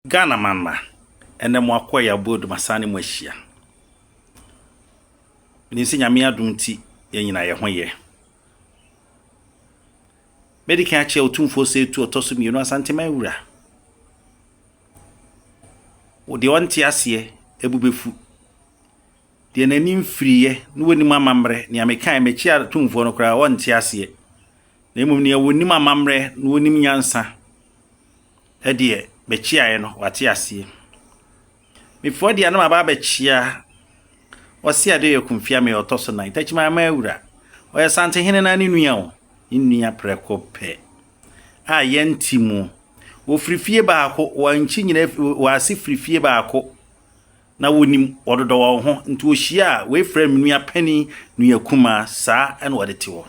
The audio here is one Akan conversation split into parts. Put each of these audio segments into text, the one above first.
Ghana manma ene mo akoya bodu masane mo ahia ni se nyame adum ti ye nyina ye ho ye medical ache otumfo se tu otoso mi no Asante mawura wo de wonte ase ebubefu de nanim friye no wonim amamre ni amekan mechi atumfo no kra wonte ase na emum ne wonim amamre no wonim nyansa de mechi aye no wate ase before the anama baba chia wasi ade yokumfia me otoso na itachima mawura o Asante hene na ni nua o nua prekope a yentimu wo frifie baako wanchi nyina wasi frifie baako na wonim ododo wo ho nti ohia we frame nua pani nua kuma saa ene wodete wo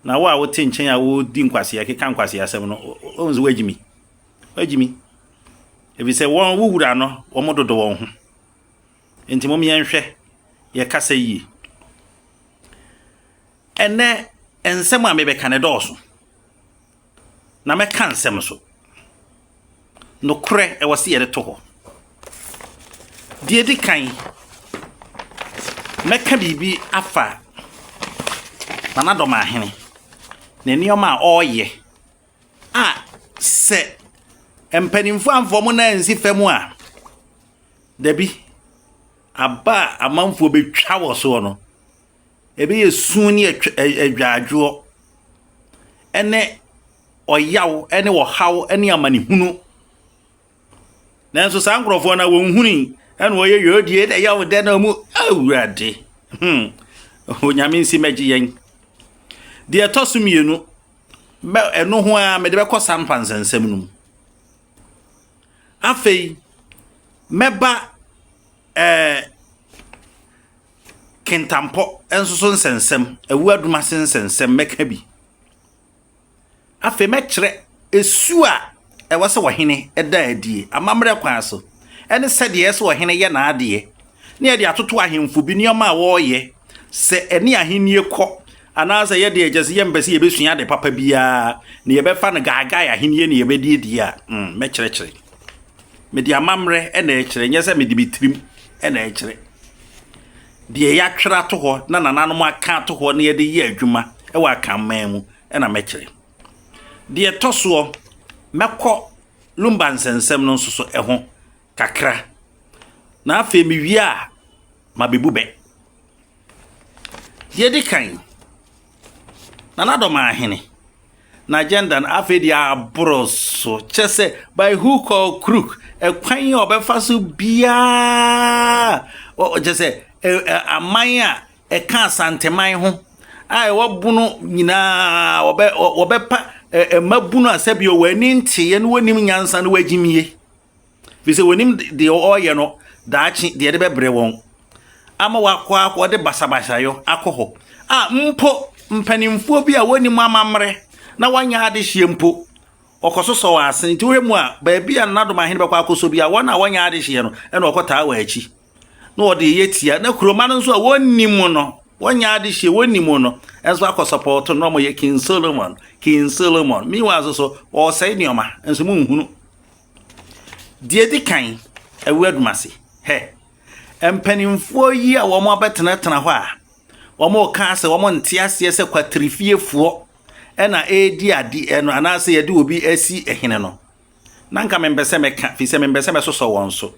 na wo a wote nchen a wo di nkwase ya keka nkwase asem no onzo wagimi ebi se won wuwura no wo mododo wo ho enti mom yenhwe ye kasa yi ene ensem a mebeka ne dooso na meka nsem so no kure e wose yede to ho die di kan meka bibi afa Nana Dormaahene ne nioma oye se empanimfo amfo na nsi fam a dabi aba amanfo betwa wo so no ebe yesu ni adwadwo ene oyaw ene wo haw ene amanihunu nanso sankrofo na wonhuni ene wo ye yodie de yaw de na mu awurade onyame nsi magi yen de etosumienu eno ho a me de bekọ sampansansam num afei meba kentampo enso nsensem awuaduma sensensem meka bi afei mekire esu a ewose wohene eda adie amamre kwa so ene sede yese wohene ye na ade ne ye de atoto ahemfo bi nioma a wo ye se ene ahenie kọ anaza ye de agese ye mbese ye besua de papa bia ne ye befa ne gaga ya ahenie ne ye bedie dia mekire me di amamre ene ekire nyese me di bitrim ene ekire de ya twera to ho na nananom aka to ho ne ye de ye adwuma e wa kan mamu ena mekire de toso mekọ lumba nsensem no nsoso eho kakra na afa mi wi a mabebube de di kan Nana Dormaahene na agenda na afa di abroso chese by hook or crook ekwan obefa so bia o chese amanya eka Asante man ho ai wobunu nyina obepa mabunu asabi o wani ntie no wonim nyansa no wagimie fi se wonim de oye no daachi de bebre won ama wakwa de basabasa yo akoho mpo mpanimfo bi a wonim amamre na wanya ade hie mpo okososo wasen ti wemu a ba bia Nana Dormaahene bekwa akoso bi a wona wanya ade hie no ena okota wa achi na ode yetia na kuroma no so a wonim no wanya ade hie wonim no enso akosupport no mo ye King Solomon mi wazo so o sai nioma enso mu nhunu die di kan awuadumase empanimfo yi a wo mo abetena ho a wo mo ka se wo mo ntiase se kwatrifiefo ena edi adi eno anase ye de obi asi ehene no nanka membese meka fi se membese mesoso wonso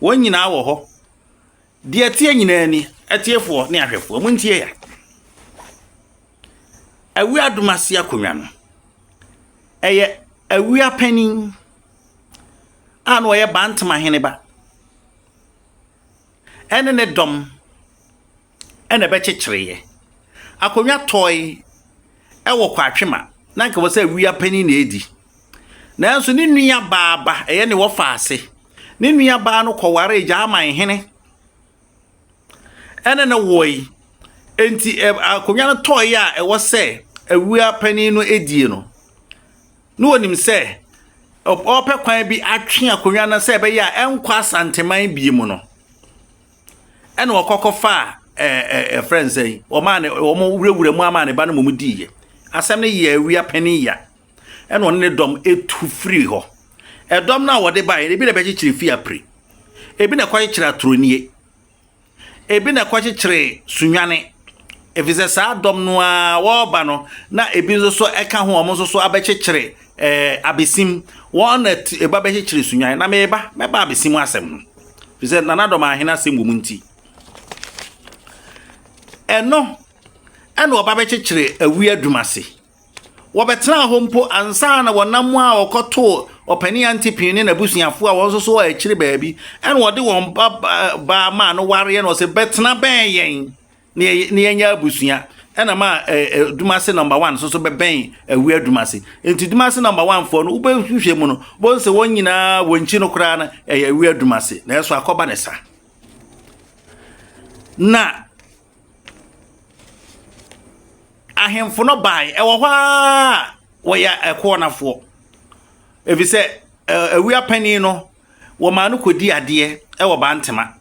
wonyina wo ho de tie nyina ni atiefo ne ahwefo mu ntie ya awuadumase akonwa no eye awua panin ano ye Bantamahene ba ene ne dom ene be chechireye akonwa toy ewo kwatwema nanka wo se awua panin na edi nanso ne nua baaba eye ne wo faase ne nua baa no koware Gyaman hene ene ne woi enti akonwa no toy a ewo se awua panin no edie no no wonim se ope kwan bi atwe akonwa na se be ya enkwa Asante man bi mu no ene okokofa friends ei o ma ne o mo wurawura mu ama ne ba no mu diye asem ne ye awia pani ya ene on ne dom etu free ho e dom na wo de bae ebi na be chichire fi apre ebi na kwa chichire atronie ebi na kwa chichire sunwane efize sa dom no a wo ba no na ebi nso so eka ho omo nso so abechichire abesim won eba bechichire sunwane na meba abesim asem efize Nana Dormaahene asem wom nti eno oba bechichire awi adumase wo betena ho mpo ansa na wonam a okoto opani antipini na busuafo a won so akire baabi ene wode won ba ma no ware no se betena ben yen ne yenya abusua ena ma dumase number 1 so beben awi adumase enti dumase number 1 for no ubehwehwe mu no bo se won nyina wonchi no kra na awi adumase na eso akoba ne sa na ahemfo no bai ewo hwa wo ya ekonafo efise awi apani no wo ma no kodi ade ewo bantema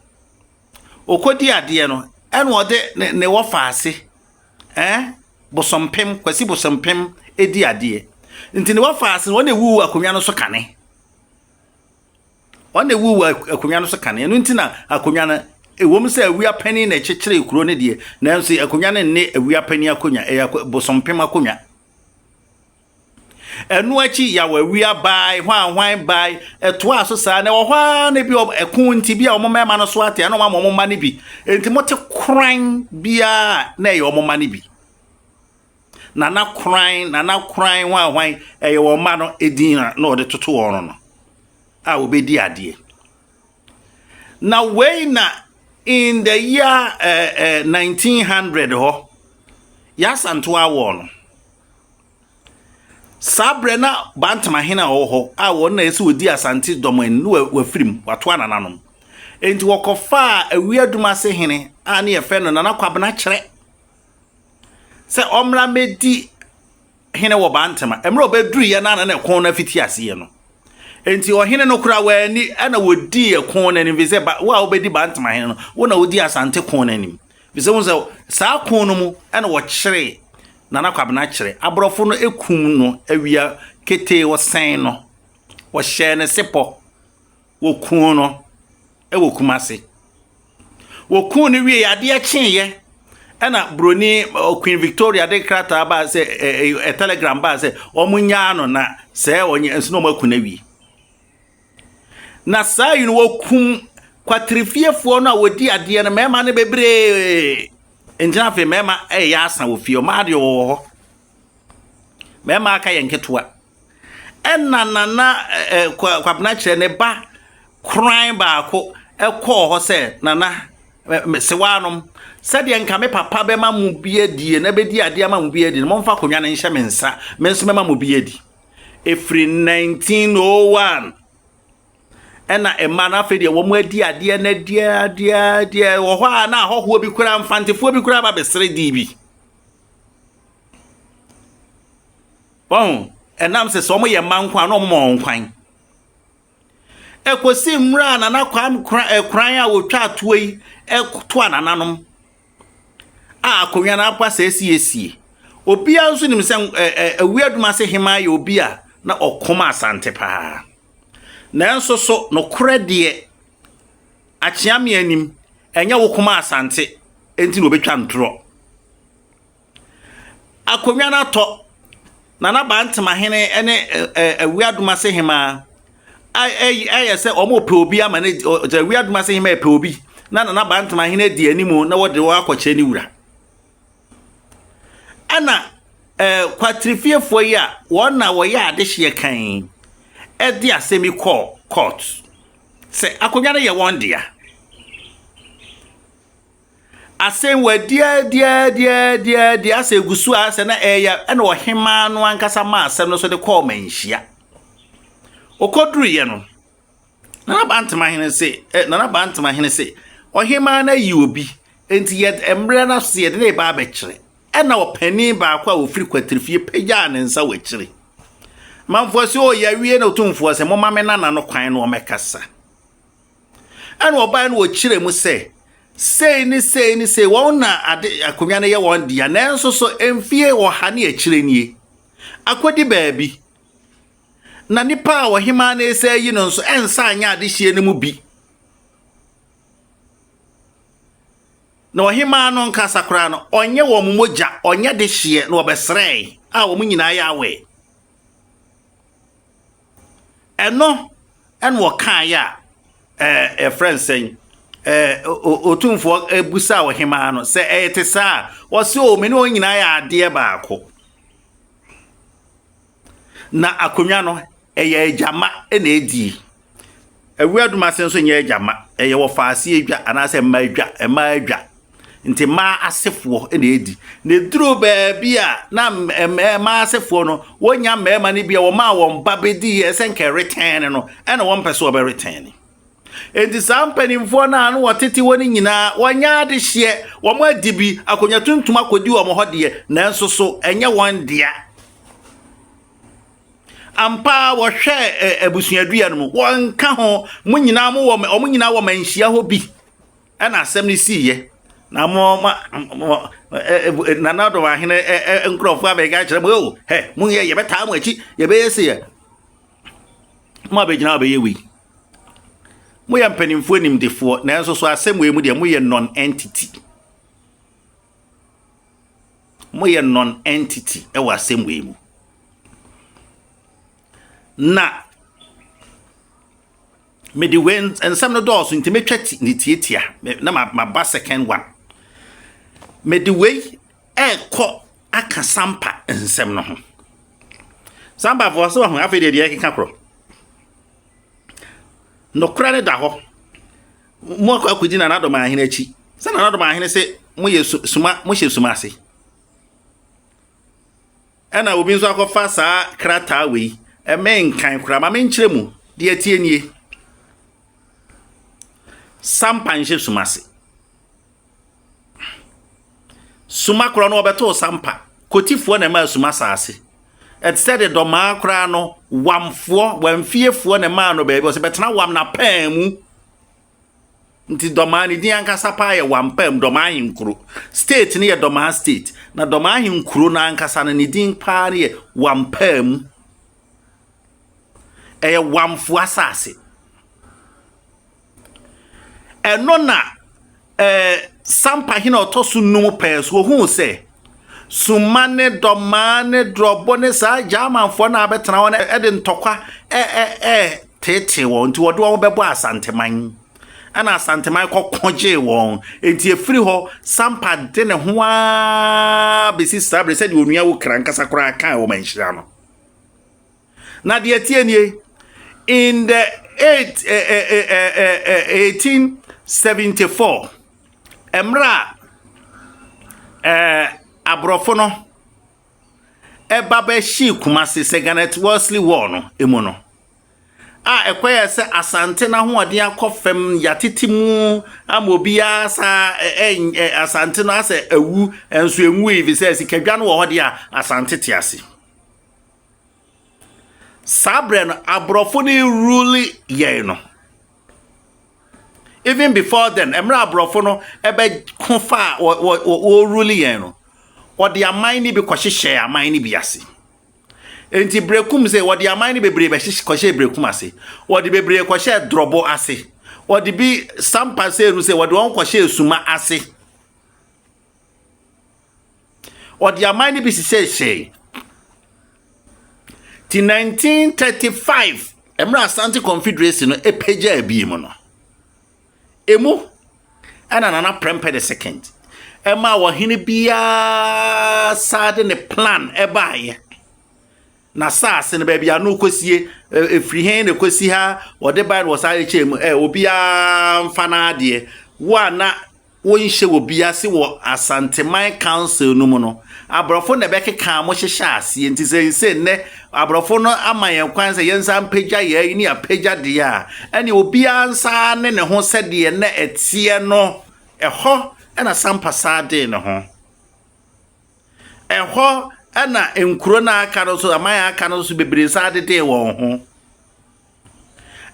okodi ade no ene wode ne wo faase bosompem kwasi bosompem edi ade nti ne wo faase wona wu akonwa no so kane wona wu akonwa no so kane no nti na akonwa na ewom se awi apani na chechire kuro ne die na nso akonwa ne awi apani akonwa bosompem akonwa enu achi ya wawi abai hwan bai eto aso sa na wo hwa na bi ekun nti bia omoma no so ate na omoma ne bi enti mote kran bia na ye omoma ne bi nana kran hwan eye wo ma no edin na ode toto won no a obedi ade na we na in the year 1900 ho ya Asante awo no sabre na Bantamahene ho a won na esi odi Asante domain no wafirim wato anananom enti wokofa awi adumase hene a na ye fe no Nana Kwabena kire se omra medi hene wo Bantama emre obeduru ye na na kon na fiti ase no enti ohene no kura wani ana wodi ye kon na ni vise ba wa obedi Bantamahene no wo na odi Asante kon na ni vise won se sa kon no mu ana wo kire Nana Kwabena kire abrofo no ekum no awia kete wo sen no wo hye ne sepo wo kun no wo kumase wo kun ni wie ade a kyenye ana broni Queen Victoria de krata ba se telegram ba se omunya no na se onye nso no makuna wi na sa yin wo kum kwatrifiefo no a wodi ade na mema ne bebre enjina fe mema ya asan wo fie o ma de wo mema aka yenketoa enna Nana Kwabena kire ne ba kran ba ko ekọ ho se Nana sewanom sade nka me papa be ma mu biedie na bedi ade ma mu biedie mo mfa konwa na nhye mensa menso me ma mu biedi efri 1901 ena ema na afedi wo mu adi ade na die wo hwa na ahoho bi kura mfantefo bi kura ba besere di bi bon enam se so mo ye mankwa na mo nkwan ekosi mra na kwam kran a wo twa atoyi to anananom a akonwa na apa esi obi a nso nim se awi adumase hema ya obi a na okoma Asante pa na nso so no krede achiame anim enya wo koma Asante enti no betwa ntro akonwa na to Nana Bantamahene ene awi adumase hema ay se omo pe obi ama na awi adumase hema pe obi na Nana Bantamahene di animu na wode wo akwache ni wura ana kwatrifiefo ya wona wo ya adehye kan edi asemi court se akonwa na ye won dia asen dia ase gusu ase na eya na ohema no ankasa ma asem no so de call manhia okoduru ye no Nana Bantamahene se ohema na yi obi enti ye emre na so ye de na ba kire ena opani ba kwa ofiri kwatrifie pagya ne nsa wakire manfo se o ya wie na otumfo se mo mame nana no kwan no omekasa ena oban no okire mu se sei ni won na ade akonwa na ye won dia na nso so emfie wo ha na akire nie akodi baabi na nipa wo hima na ese yi no nso ensa anya ade hie ne mu bi na wo hima no nka sakra no onye wo moja onye de hie na obesrei a wo nyina ya we eno en wo kan ya friend saying otumfo ebusa wo hima no se etesa wo se o me ne o nyina ya ade baako na akonwa no eye Gyama na edi ewiaduma senso nye Gyama eye wo faase edwa anase ma adwa nti ma asefo na edi ne duro baabi a na ma asefo no wonya mema ne bia wo ma wo mba bedi esenke return no na wo mpese wo be return enti sampanimfo na anu wotete woni nyina wonya de hye wo ma dibi akonya tuntum akodi wo mo hode na enso so enye won dia ampa wo hwe abusuadua no wonka ho mo nyina mo wo nyina wo manhia ho bi na asem ni siye na mo Nana Dormaahene nkrofo abega kire mo he mo ye beta mo achi ye be yese ye mo abegina abeye wi mo ya mpanimfo nimdefo na enso so asem we mu de mo ye non entity e wa asem we mu na me the went and some no doors into me chat ni tietia na ma second one me the way ko aka sampa nsem no ho samba for so ho afede de keka kro no kra ne da ho mo akudi na Nana Dormaahene achi se Nana Dormaahene se mo ye suma mo hye suma ase ana obi nso akofa saa krata we men kan kra ma men kire mu de atie nie sampa nje sumase suma kra no obeto sampa kotifo na ma suma saase et said the Dormaa kra no wamfo wamfiefo na ma no beebe o se betena wam na pan mu nti Dormaa ni di ankasa pa ye wampam Dormaahene nkuro state ni ye Dormaa state na Dormaahene nkuro na ankasa na ni din pa ni ye wampam eye wamfo asase eno na sampa hina otosu num peso hu se sumane Dormaahene drobo ne sa Gyaman fo na abetena won ede ntokwa tete won nti wodo wo bebo Asante man ana Asante man kokoje won enti efiri ho sampa de ne ho a besi stable said onua wo krankasa kra kan wo manhira no na de atienie in the 1874 emra abrofo no eba ba shi Kumasi Seganet Worsley war no emu no ekwaye se Asante na ho ode akofem yatetimu amobia sa Asante no ase awu enso enwu evi se sikadwa no wo hode a Asante tiase Sabren abrofo ni rule ye no even before then emra abrofo no ebe kofa o rule ye no odi aman ni be kwahye aman ni biase enti brekum se odi aman ni bebre be kwahye brekum ase odi bebre kwahye drobo ase odi bi sampa se ru se odi won kwahye suma ase odi aman ni bi se ti 1935 emra Asante Confederacy no epeja abiem no emu ana Nana Prempeh the second ema wo hene bia sade ne plan ebaye na saase ne bia no kosie efri hen ne kosi ha wode bai wo sare chem obia mfana ade wa na wonhye wo bia se wo Asante man council no mu no abrofo ne bekeka mo hyehye ase enti se ne abrofo no amaye kwan se yensa mpagya ye ni apagya de a ene obia nsa ne ne ho sede ne etie no eho ena sampa sade ne ho eho ena enkuro na aka no so amaye aka no so bebre sade de won ho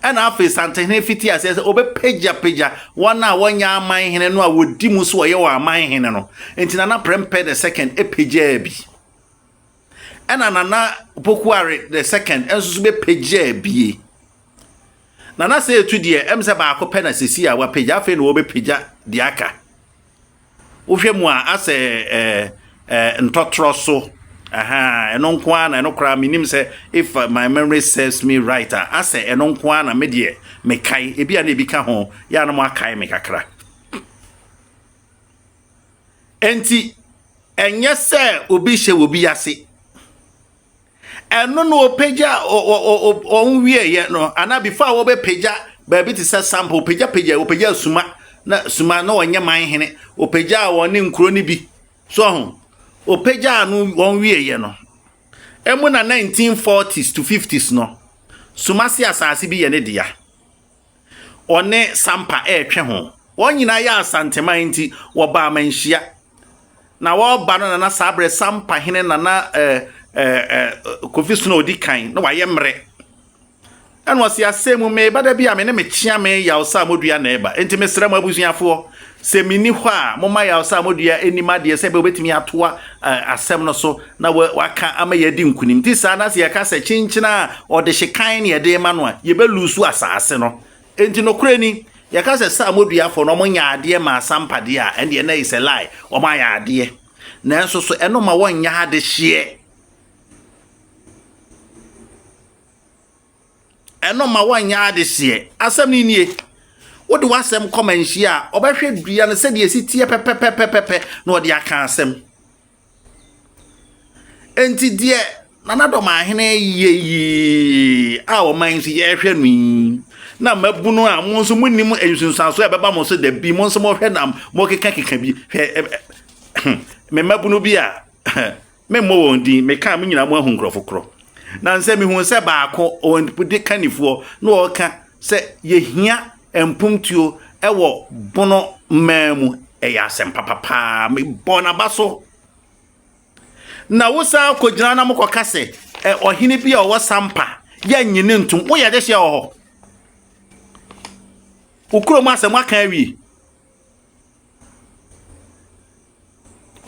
ena afi Asante hene fiti ase obe pagya wana wonya aman hene no a wodi mu so ye wa aman hene no enti Nana Prempeh the second epagya bi ena Nana Pokuare the second enso so be pagya bie Nana say etu de em se ba akopɛ na sesi a wa pagya afi na wo be pagya de aka wo hwɛ mu a ase ntotro so eno nko a na eno kra minim say if my memory serves me right ase eno nko a na me de me kai ebi a na ebi ka ho ya na mo akai me kakra enti enye se obi hye obi yase eno no pagya on wie ye no ana before wo be pagya ba bi ti se sample pagya suma na onye man hene opagya woni nkuro ni bi so ho opagya no won wie ye no emu na 1940s to 50s no suma si asase bi ye ne dia one sampa etwe ho won nyina ya Asante man nti wo ba manhia na wo ba no na sabre sampa hene na Kofi odi kan na waye mre en wasi asemu me bada bia me ne me chia me ya osa modua na eba enti me sra mabusuafo se mini hɔ a moma ya osa modua enima de se be obetimi atoa asem no so na waka ama ya di nkunim ti sa na se ya ka se chinchina ode hyekan ne ya de ma no a ye be lusu asase no enti no kura ni ya ka se sa modua fo no mo nya ade ma sampade a ende na is a lie o ma ya ade na enso so eno ma won nya ade hye eno ma wanya adehye asem ni nie wode wasem komanhie a obehwe dua no se de esi tie pepepepepe na ode aka asem enti de Nana Dormaahene yeyi a o man si ye hwe nu na mabunu a mo nso munim ensunsanso e beba mo so da bi mo nso mo hwe na mo keka bi me mabunu bi a me mo wondi me ka me nyina mo ahunkrofo kro na nse mi hu se baako on pude kanifo na o ka se yehia empumtuo ewo bono mamu eya asem papa me bona baso na wosa ko gina na mko ka se ohene bia o sampa ya nyine ntum wo ya de hye ho ukuro mu asem aka awie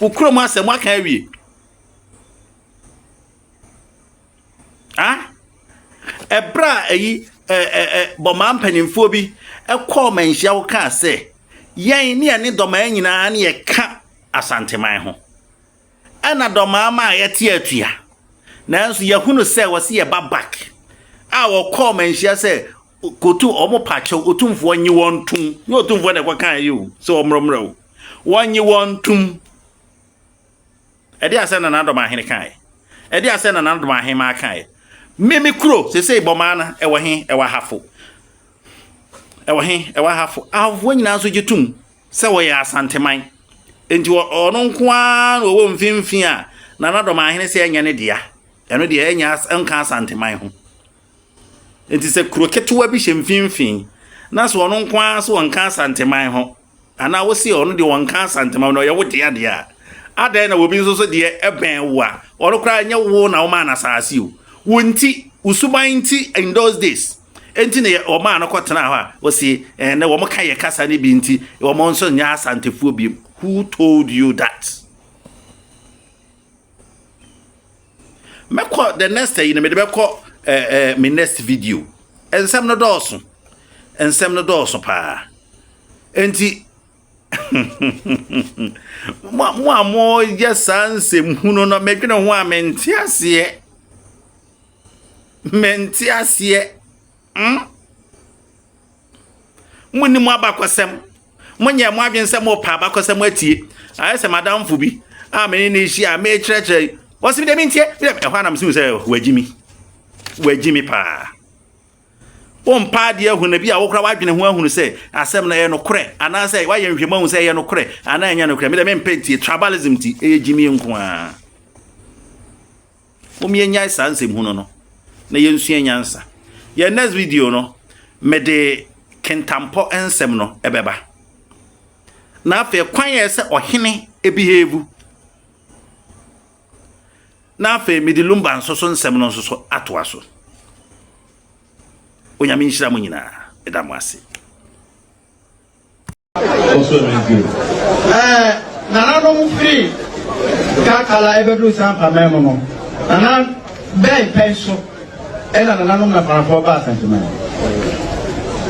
ukuro mu asem aka awie ebra eyi boma mpanimfo bi ekọ manhia wo ka se yen ne ne doma nyina ne ye ka Asante man ho ana doma ma yete atua nanso ye hunu se wo se ye babak a wo kọ manhia se kotu omo pacho otumfo nyi wontum ye otumfo ne kwa kan yi so omromro wonyi wontum edi ase na Nana Dormaahene kan edi ase na Nana Dormaahene ma kan mimi kuro se bomana ewo he ewa hafo avo nyina so gitum se wo ya Asante man enti ono nko a wo mfimfin a Nana Dormaahene se enya ne dia eno dia enya enka Asante man ho enti se kuro ketewa bi hye mfimfin na so ono nko a so enka Asante man ho ana wo se ono de wonka Asante man no ye wo dia dia adan na wo bi so de eben wo a ono kra nya wo na wo ma na saase o wonti usubanti in those days enti ne o ma no kwotena ha wo si na wo mka ye kasa ne bi nti wo mo nso nya Asantefuo bi who told you that meko the next day me de beko my next video ensem no doso pa enti mo yes ansem hunu no medwene ho a menti asie muni mo abakosem monye mo adwensem o pa abakosem atie ayese madam fu bi a me ni hia a me kyerɛkyerɛ wosi de mentie ehwa na msimu sɛ wagimi pa ompa de ahu na bi a wokra wadwene ho ahunu sɛ asɛm na yɛ no korɛ ana sɛ wayɛ nhwema hu sɛ yɛ no korɛ ana anya no korɛ me de mempentie tribalism ti ejimi nko a omienya sansem hu no na yensu nyansa ye next video no me de kentampo ensem no ebeba na afa kwan ye se ohene ebehave na afa me de lumba nso nsem no nso atoa so onyame nhyira mo nyina edamu ase also good Nana no free kakala ebedu sampa memo no Nana Ben Peso, and another number for Asante man.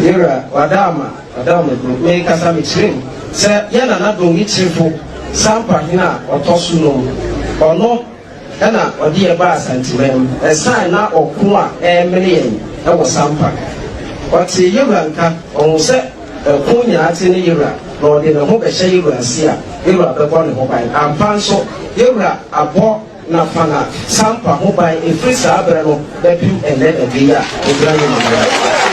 Yera, Wadama, make us a mixing. Sir, Yana not doing it simple. Sampa hina or Tosuno or no, Anna or dear Asante man, a sign now or Kuma, a million, that was Sampa. But see, Yuranka, on set a Punya in the Yura, Lord in a hope a shade you and see Yura the one mobile, and Panso, Yura, a poor. Nafana Sampa mobile in free Sabrano, Bepu and then a Villa, the Grand.